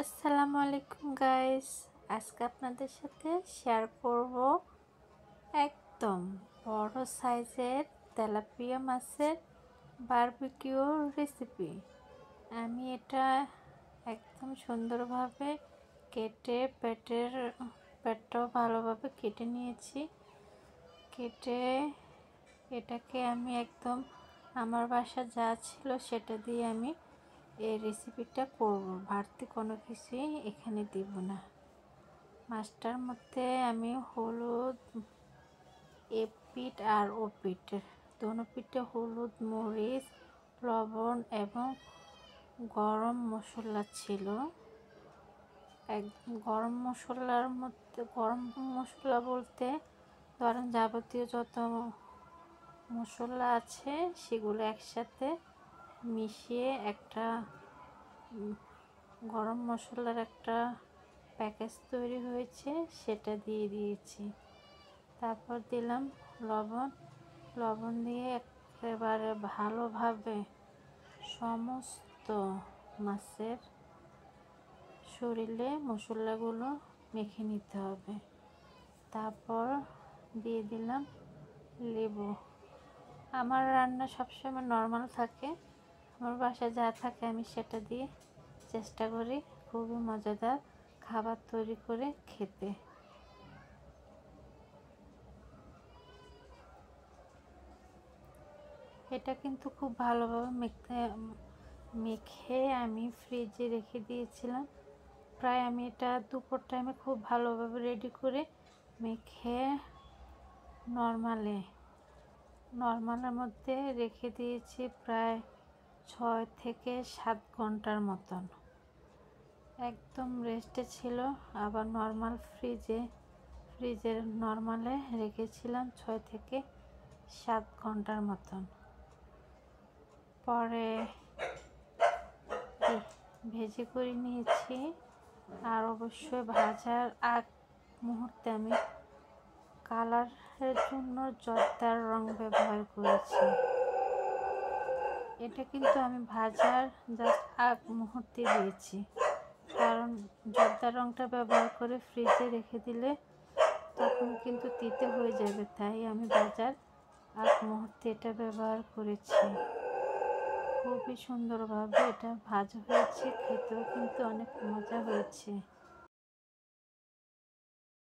আসসালামু আলাইকুম গাইস। আজকে আপনাদের সাথে শেয়ার করব একদম বড় সাইজের তেলাপিয়া মাছের বারবিকিউ রেসিপি। আমি এটা একদম সুন্দরভাবে কেটে পেটটাও ভালোভাবে কেটে নিয়েছি। কেটে এটাকে আমি একদম আমার বাসা যা ছিল সেটা দিয়ে আমি এই রেসিপিটা করব। বাড়তি কোনো কিছুই এখানে দিব না। মাছটার মধ্যে আমি হলুদ এপিঠ আর ওপিঠ দোনো পিঠে হলুদ, মরিচ, লবণ এবং গরম মশলা ছিল। গরম মশলার মধ্যে গরম মশলা বলতে ধরেন যাবতীয় যত মশলা আছে সেগুলো একসাথে মিশিয়ে একটা গরম মশলার একটা প্যাকেজ তৈরি হয়েছে, সেটা দিয়ে দিয়েছি। তারপর দিলাম লবণ দিয়ে একেবারে ভালোভাবে সমস্ত মাছের শরীরে মশলাগুলো মেখে নিতে হবে। তারপর দিয়ে দিলাম লেবু। আমার রান্না সবসময় নর্মাল থাকে, আমার বাসায় যা থাকে আমি সেটা দিয়ে চেষ্টা করি খুবই মজাদার খাবার তৈরি করে খেতে। এটা কিন্তু খুব ভালোভাবে মেখে আমি ফ্রিজে রেখে দিয়েছিলাম। প্রায় আমি এটা দুপুর টাইমে খুব ভালোভাবে রেডি করে মেখে নর্মালের মধ্যে রেখে দিয়েছি প্রায় 6 থেকে 7 ঘন্টার মতন। একদম রেস্টে ছিল। আবার ফ্রিজের নর্মালে রেখেছিলাম 6 থেকে 7 ঘন্টার মতন। পরে ভেজে করে নিয়েছি। আর অবশ্যই ভাজার আগ মুহূর্তে আমি কালারের জন্য জর্দার রং ব্যবহার করেছি। এটা কিন্তু আমি ভাজার জাস্ট আগ মুহূর্তে দিয়েছি, কারণ জর্দার রংটা ব্যবহার করে ফ্রিজে রেখে দিলে তখন কিন্তু তিতে হয়ে যাবে, তাই আমি ভাজার আগ মুহূর্তে এটা ব্যবহার করেছি। খুবই সুন্দরভাবে এটা ভাজা হয়েছে, খেতেও কিন্তু অনেক মজা হয়েছে।